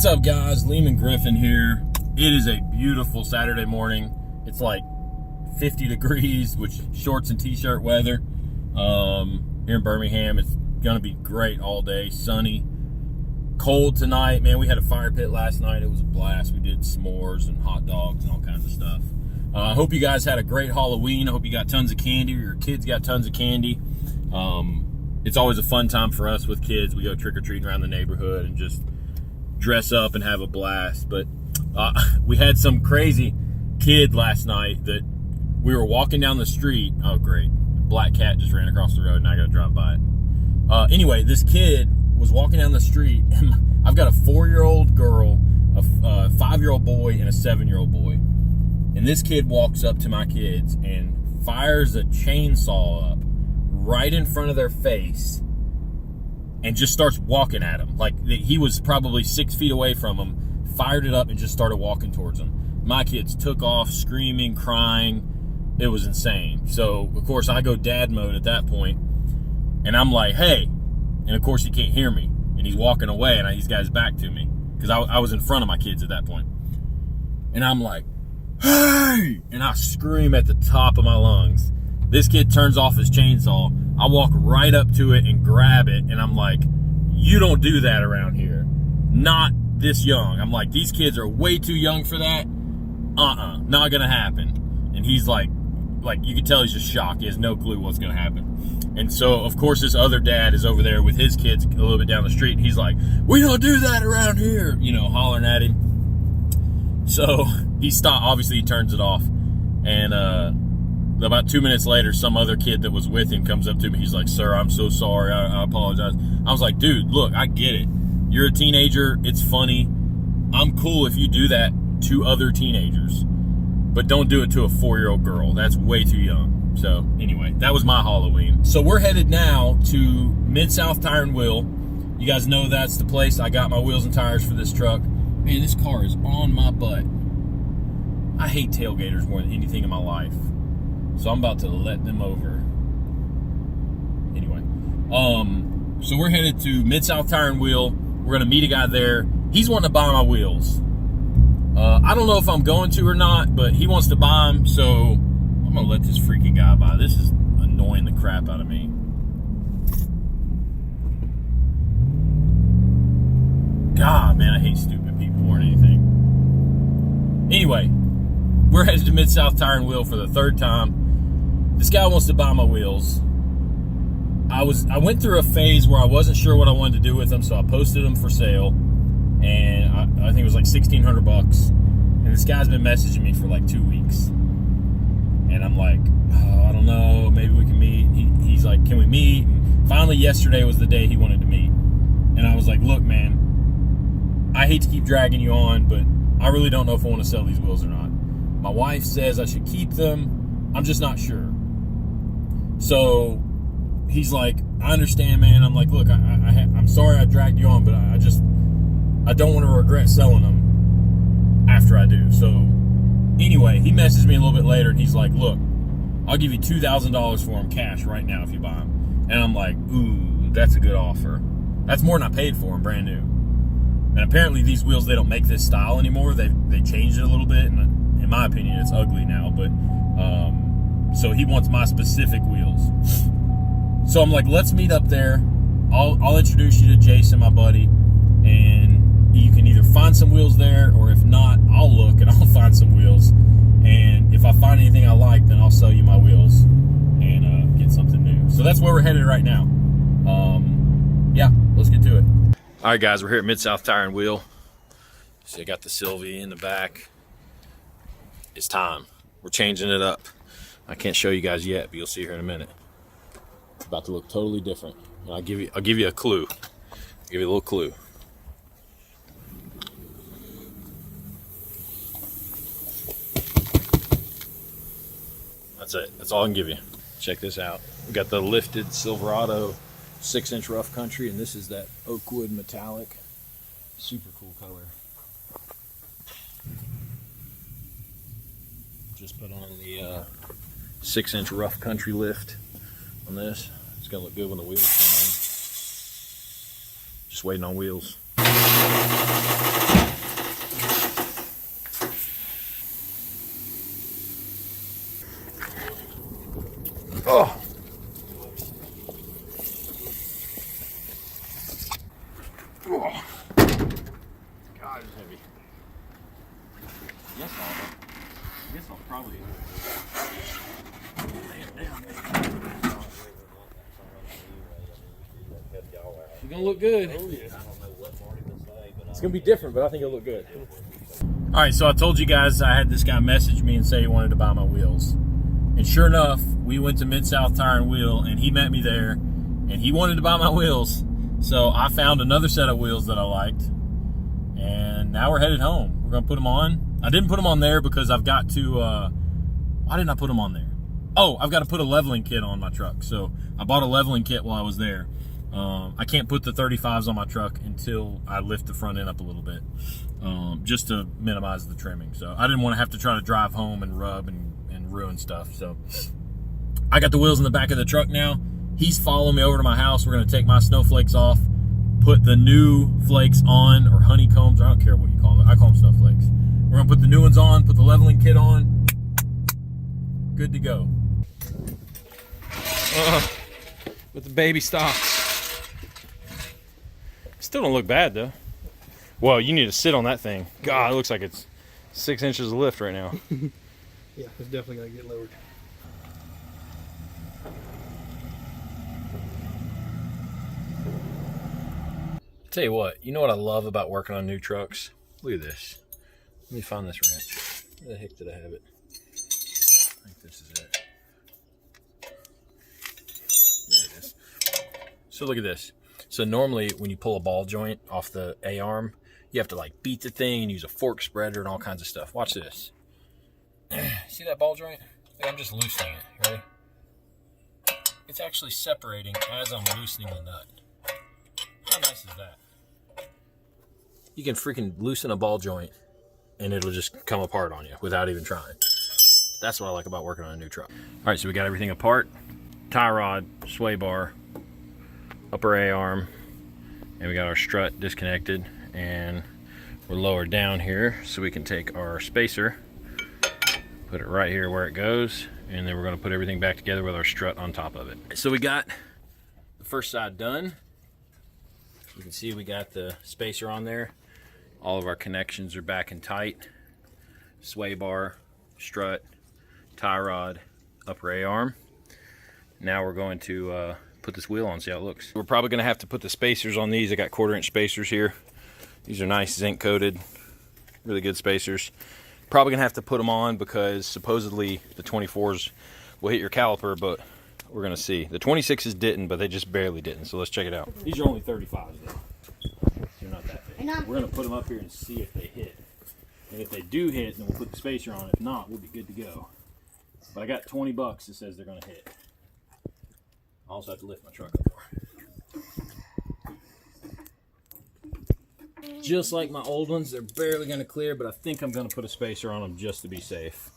What's up, guys? Leaman Griffin here. It is a beautiful Saturday morning. It's like 50 degrees with shorts and t-shirt weather. Here in Birmingham, it's gonna be great all day, sunny. Cold tonight, man. We had a fire pit last night. It was a blast. We did s'mores and hot dogs and all kinds of stuff. I hope you guys had a great Halloween. I hope you got tons of candy, or your kids got tons of candy. It's always a fun time for us with kids. We go trick-or-treating around the neighborhood and just dress up and have a blast. But we had some crazy kid last night that we were walking down the street. Oh, great. Black cat just ran across the road and I got to drive by it. Anyway, this kid was walking down the street, and I've got a 4-year-old girl, a 5-year-old boy, and a 7-year-old boy. And this kid walks up to my kids and fires a chainsaw up right in front of their face and just starts walking at them. Like, he was probably 6 feet away from them, fired it up and just started walking towards them. My kids took off screaming, crying. It was insane. So, of course, I go dad mode at that point, and I'm like, hey. And, of course, he can't hear me. And he's walking away, and he's got his back to me because I was in front of my kids at that point. And I'm like, hey! And I scream at the top of my lungs. This kid turns off his chainsaw. I walk right up to it and grab it, and I'm like, you don't do that around here. Not this young. I'm like, these kids are way too young for that. Not gonna happen. And he's like you can tell he's just shocked. He has no clue what's gonna happen. And so, of course, this other dad is over there with his kids a little bit down the street. He's like, we don't do that around here, hollering at him. So he stopped. Obviously, he turns it off. And about 2 minutes later, some other kid that was with him comes up to me. He's like, sir, I'm so sorry. I apologize. I was like, dude, look, I get it. You're a teenager. It's funny. I'm cool if you do that to other teenagers. But don't do it to a 4-year-old girl. That's way too young. So anyway, that was my Halloween. So we're headed now to Mid-South Tire and Wheel. You guys know that's the place. I got my wheels and tires for this truck. Man, this car is on my butt. I hate tailgaters more than anything in my life. So I'm about to let them over. Anyway, so we're headed to Mid-South Tire and Wheel. We're gonna meet a guy there. He's wanting to buy my wheels. I don't know if I'm going to or not, but he wants to buy them, so I'm gonna let this freaking guy buy. This is annoying the crap out of me. God, man, I hate stupid people more than anything. Anyway, we're headed to Mid-South Tire and Wheel for the 3rd time. This guy wants to buy my wheels. I went through a phase where I wasn't sure what I wanted to do with them, so I posted them for sale, and I think it was like $1,600. And this guy's been messaging me for like 2 weeks, and I'm like, oh, I don't know, maybe we can meet. He's like, can we meet? And finally, yesterday was the day he wanted to meet, and I was like, look, man, I hate to keep dragging you on, but I really don't know if I want to sell these wheels or not. My wife says I should keep them. I'm just not sure. So he's like, I understand, man. I'm like, look, I'm sorry I dragged you on, but I don't want to regret selling them after I do. So anyway, he messaged me a little bit later, and he's like, look, I'll give you $2,000 for them cash right now if you buy them. And I'm like, ooh, that's a good offer. That's more than I paid for them, brand new. And apparently these wheels, they don't make this style anymore. They changed it a little bit, and in my opinion, it's ugly now. But so he wants my specific wheels. So I'm like, let's meet up there. I'll introduce you to Jason, my buddy, and you can either find some wheels there, or if not, I'll look and I'll find some wheels. And if I find anything I like, then I'll sell you my wheels and get something new. So that's where we're headed right now. Yeah, let's get to it. All right, guys, we're here at Mid-South Tire and Wheel. So I got the Sylvie in the back. It's time. We're changing it up. I can't show you guys yet, but you'll see here in a minute. It's about to look totally different. And I'll give you a clue. I'll give you a little clue. That's it. That's all I can give you. Check this out. We got the lifted Silverado 6-inch rough country, and this is that oak wood metallic. Super cool color. Just put on the 6-inch rough country lift on this. It's gonna look good when the wheels come in. Just waiting on wheels. Oh. Oh. God, it's heavy. I guess I'll probably lay it down. It's gonna look good. Oh, yeah. It's gonna be different, but I think it'll look good. All right, so I told you guys I had this guy message me and say he wanted to buy my wheels. And sure enough, we went to Mid-South Tire and Wheel, and he met me there, and he wanted to buy my wheels. So I found another set of wheels that I liked, and now we're headed home. We're gonna put them on. I didn't put them on there because I've got to, why didn't I put them on there? Oh, I've got to put a leveling kit on my truck. So I bought a leveling kit while I was there. I can't put the 35s on my truck until I lift the front end up a little bit, just to minimize the trimming. So I didn't want to have to try to drive home and rub and ruin stuff. So I got the wheels in the back of the truck now. He's following me over to my house. We're going to take my snowflakes off, put the new flakes on, or honeycombs. I don't care what you call them. I call them snowflakes. We're going to put the new ones on, put the leveling kit on. Good to go. With the baby stocks. Still don't look bad though. Well, you need to sit on that thing. God, it looks like it's 6 inches of lift right now. Yeah, it's definitely gonna get lowered. Tell you what I love about working on new trucks? Look at this. Let me find this wrench. Where the heck did I have it? I think this is it. There it is. So look at this. So normally when you pull a ball joint off the A-arm, you have to like beat the thing and use a fork spreader and all kinds of stuff. Watch this. See that ball joint? I'm just loosening it, ready? It's actually separating as I'm loosening the nut. How nice is that? You can freaking loosen a ball joint and it'll just come apart on you without even trying. That's what I like about working on a new truck. All right, so we got everything apart. Tie rod, sway bar, upper A-arm, and we got our strut disconnected, and we're lowered down here so we can take our spacer, put it right here where it goes, and then we're going to put everything back together with our strut on top of it. So we got the first side done. You can see we got the spacer on there. All of our connections are back and tight. Sway bar, strut, tie rod, upper A-arm. Now we're going to put this wheel on, see how it looks. We're probably going to have to put the spacers on these. I got 1/4 inch spacers here. These are nice zinc coated, really good spacers. Probably going to have to put them on because supposedly the 24s will hit your caliper, but we're going to see. The 26s didn't, but they just barely didn't, so let's check it out. These are only 35s though. They're not that big. We're going to put them up here and see if they hit. And if they do hit, then we'll put the spacer on. If not, we'll be good to go. But I got 20 bucks that says they're going to hit. I also have to lift my truck up more. Just like my old ones, they're barely going to clear, but I think I'm going to put a spacer on them just to be safe.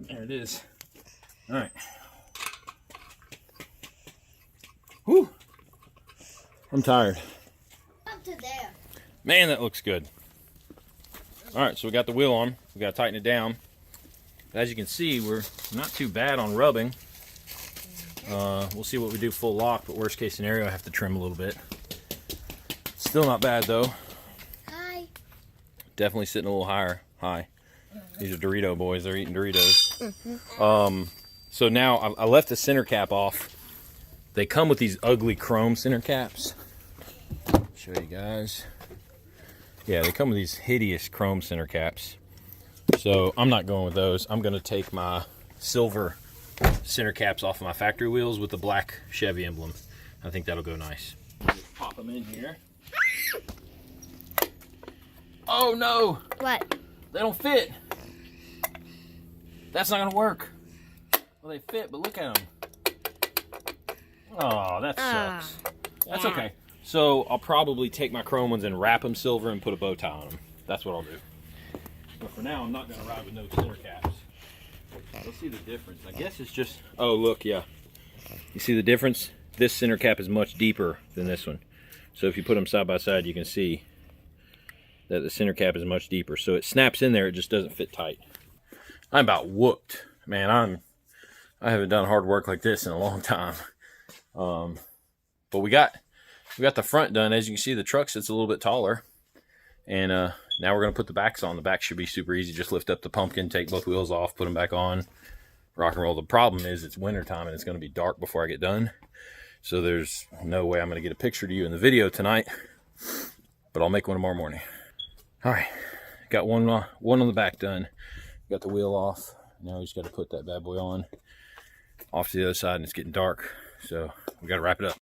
There it is. All right. Whew. I'm tired. Up to there. Man, that looks good. All right, so we got the wheel on. We got to tighten it down. As you can see, we're not too bad on rubbing. We'll see what we do full lock, but worst case scenario, I have to trim a little bit. Still not bad though. Hi. Definitely sitting a little higher. Hi. These are Dorito boys. They're eating Doritos. So now I left the center cap off. They come with these ugly chrome center caps. Show you guys. Yeah, they come with these hideous chrome center caps. So I'm not going with those. I'm going to take my silver center caps off of my factory wheels with the black Chevy emblem. I think that'll go nice. Just pop them in here. Oh no! What? They don't fit. That's not going to work. Well, they fit, but look at them. Oh, that sucks. That's okay. So I'll probably take my chrome ones and wrap them silver and put a bow tie on them. That's what I'll do. But for now, I'm not going to ride with no center caps. Let's see the difference. I guess it's just... Oh, look, yeah. You see the difference? This center cap is much deeper than this one. So if you put them side by side, you can see that the center cap is much deeper. So it snaps in there, it just doesn't fit tight. I'm about whooped. Man, I haven't done hard work like this in a long time. But we got the front done. As you can see, the truck sits a little bit taller. And now we're going to put the backs on. The back should be super easy. Just lift up the pumpkin, take both wheels off, put them back on, rock and roll. The problem is it's winter time and it's going to be dark before I get done. So there's no way I'm going to get a picture to you in the video tonight, but I'll make one tomorrow morning. All right, got one on the back done. Got the wheel off. Now we just got to put that bad boy on off to the other side, and it's getting dark. So we got to wrap it up.